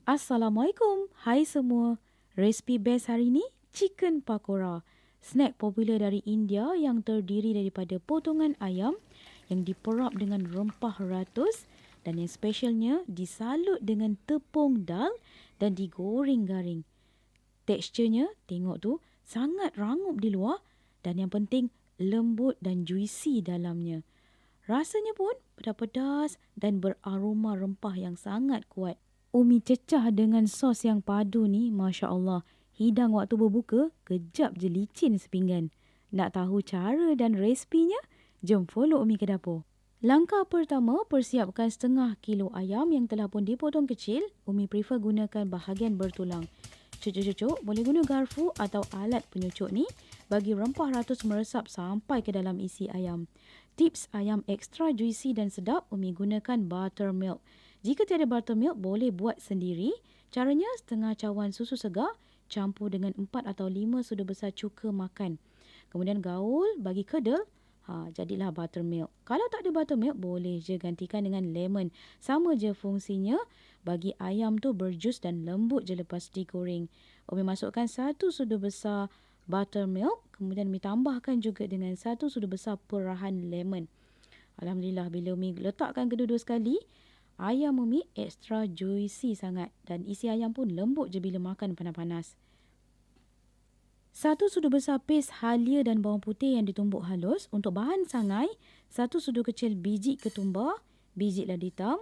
Assalamualaikum. Hai semua. Resipi best hari ni, chicken pakora. Snack popular dari India yang terdiri daripada potongan ayam yang diperap dengan rempah ratus dan yang specialnya disalut dengan tepung dal dan digoreng garing. Teksturnya, tengok tu, sangat rangup di luar dan yang penting lembut dan juicy dalamnya. Rasanya pun pedas-pedas dan beraroma rempah yang sangat kuat. Umi cecah dengan sos yang padu ni, Masya Allah. Hidang waktu berbuka, kejap je licin sepinggan. Nak tahu cara dan resepinya? Jom follow Umi ke dapur. Langkah pertama, persiapkan setengah kilo ayam yang telah pun dipotong kecil. Umi prefer gunakan bahagian bertulang. Cucuk-cucuk, boleh guna garfu atau alat penyucuk ni bagi rempah ratus meresap sampai ke dalam isi ayam. Tips ayam ekstra juicy dan sedap, Umi gunakan buttermilk. Jika tiada buttermilk, boleh buat sendiri. Caranya, setengah cawan susu segar campur dengan 4 atau 5 sudu besar cuka makan. Kemudian gaul, bagi kedel, jadilah buttermilk. Kalau tak ada buttermilk, boleh je gantikan dengan lemon. Sama je fungsinya, bagi ayam tu berjus dan lembut je lepas digoreng. Umi masukkan 1 sudu besar buttermilk, kemudian Umi tambahkan juga dengan 1 sudu besar perahan lemon. Alhamdulillah, bila Umi letakkan kedua-dua sekali, ayam Umi extra juicy sangat dan isi ayam pun lembut je bila makan panas-panas. 1 sudu besar paste halia dan bawang putih yang ditumbuk halus. Untuk bahan sangai, 1 sudu kecil biji ketumbar, biji lada hitam,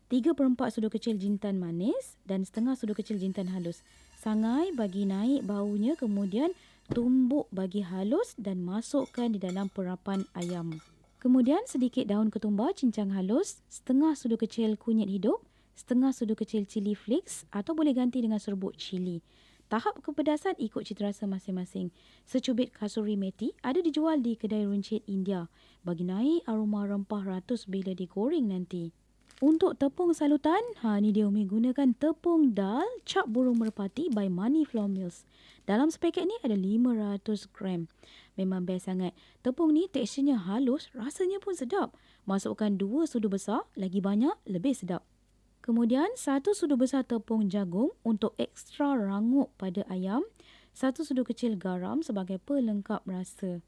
3/4 sudu kecil jintan manis dan setengah sudu kecil jintan halus. Sangai bagi naik baunya, kemudian tumbuk bagi halus dan masukkan di dalam perapan ayam. Kemudian sedikit daun ketumbar cincang halus, setengah sudu kecil kunyit hidup, setengah sudu kecil cili flakes atau boleh ganti dengan serbuk cili. Tahap kepedasan ikut cita rasa masing-masing. Secubit kasuri meti ada dijual di kedai runcit India bagi naik aroma rempah ratus bila digoreng nanti. Untuk tepung salutan, ni dia Umi gunakan tepung dal cap burung merpati by Money Flour Mills. Dalam sepaket ni ada 500 gram. Memang best sangat. Tepung ni teksturnya halus, rasanya pun sedap. Masukkan 2 sudu besar, lagi banyak lebih sedap. Kemudian 1 sudu besar tepung jagung untuk ekstra rangup pada ayam. 1 sudu kecil garam sebagai pelengkap rasa.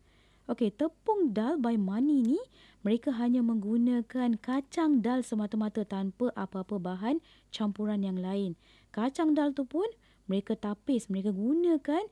Okey, tepung dal by Money ni, mereka hanya menggunakan kacang dal semata-mata tanpa apa-apa bahan campuran yang lain. Kacang dal tu pun mereka tapis, mereka gunakan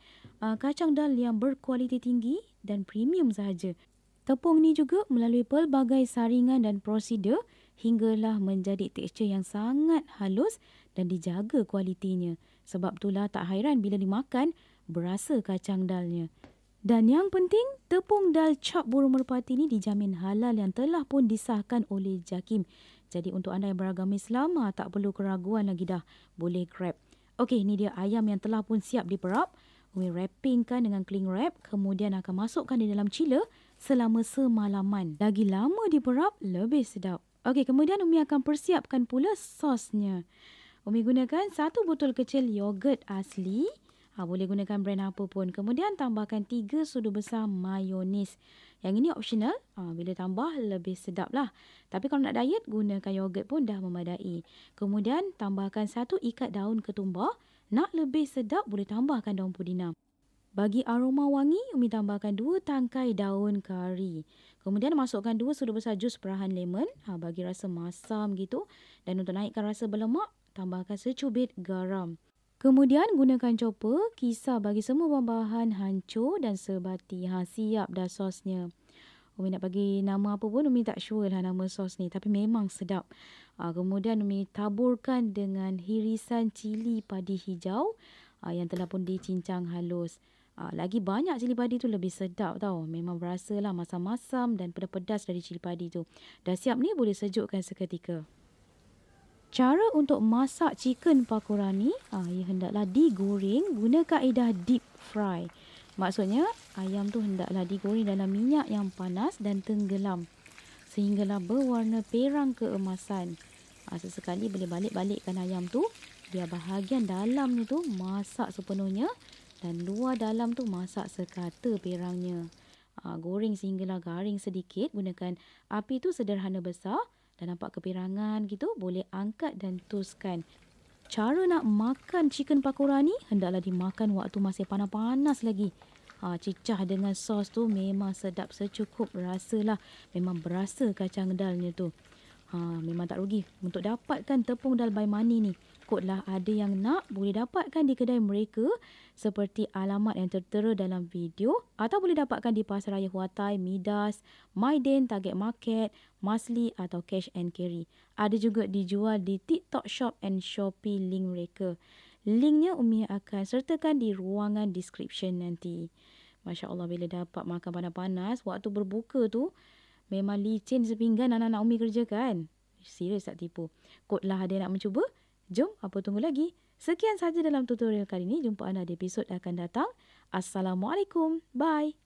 kacang dal yang berkualiti tinggi dan premium sahaja. Tepung ni juga melalui pelbagai saringan dan prosedur hinggalah menjadi tekstur yang sangat halus dan dijaga kualitinya. Sebab itulah tak hairan bila dimakan berasa kacang dalnya. Dan yang penting, tepung dal cap burung merpati ni dijamin halal yang telah pun disahkan oleh JAKIM. Jadi untuk anda yang beragama Islam, tak perlu keraguan lagi dah. Boleh grab. Okey, ni dia ayam yang telah pun siap diperap. Umi wrappingkan dengan cling wrap. Kemudian akan masukkan di dalam chiller selama semalaman. Lagi lama diperap, lebih sedap. Okey, kemudian Umi akan persiapkan pula sosnya. Umi gunakan 1 botol kecil yogurt asli. Boleh gunakan brand apa pun. Kemudian tambahkan 3 sudu besar mayonis. Yang ini optional. Bila tambah lebih sedap lah. Tapi kalau nak diet, gunakan yogurt pun dah memadai. Kemudian tambahkan 1 ikat daun ketumbar. Nak lebih sedap, boleh tambahkan daun pudina. Bagi aroma wangi, Umi tambahkan 2 tangkai daun kari. Kemudian masukkan 2 sudu besar jus perahan lemon. Bagi rasa masam gitu. Dan untuk naikkan rasa berlemak, tambahkan secubit garam. Kemudian gunakan chopper, kisar bagi semua bahan-bahan hancur dan sebati. Siap dah sosnya. Umi nak bagi nama apa pun, Umi tak sure lah nama sos ni. Tapi memang sedap. Kemudian Umi taburkan dengan hirisan cili padi hijau yang telah pun dicincang halus. Lagi banyak cili padi tu lebih sedap tau. Memang berasa lah masam-masam dan pedas-pedas dari cili padi tu. Dah siap ni, boleh sejukkan seketika. Cara untuk masak chicken pakora ni, ia hendaklah digoreng guna kaedah deep fry. Maksudnya, ayam tu hendaklah digoreng dalam minyak yang panas dan tenggelam sehinggalah berwarna perang keemasan. Sesekali boleh balik-balikkan ayam tu, biar bahagian dalamnya tu masak sepenuhnya dan luar dalam tu masak sekata perangnya. Goreng sehinggalah garing sedikit, gunakan api tu sederhana besar. Dan nampak kepirangan gitu, boleh angkat dan toskan. Cara nak makan chicken pakora ni, hendaklah dimakan waktu masih panas-panas lagi. Cicah dengan sos tu memang sedap secukup rasa lah. Memang berasa kacang dalnya tu. Memang tak rugi untuk dapatkan tepung dal by Mani ni. Kotlah ada yang nak, boleh dapatkan di kedai mereka seperti alamat yang tertera dalam video, atau boleh dapatkan di Pasaraya Huatai, Midas, Maiden, Target Market, Masli atau Cash and Carry. Ada juga dijual di TikTok Shop and Shopee link mereka. Linknya Umi akan sertakan di ruangan description nanti. Masya Allah, bila dapat makan panas-panas waktu berbuka tu, memang licin sepinggan anak-anak Umi kerjakan. Serius tak tipu. Kotlah ada yang nak mencuba? Jom, apa tunggu lagi? Sekian sahaja dalam tutorial kali ini. Jumpa anda di episod akan datang. Assalamualaikum. Bye.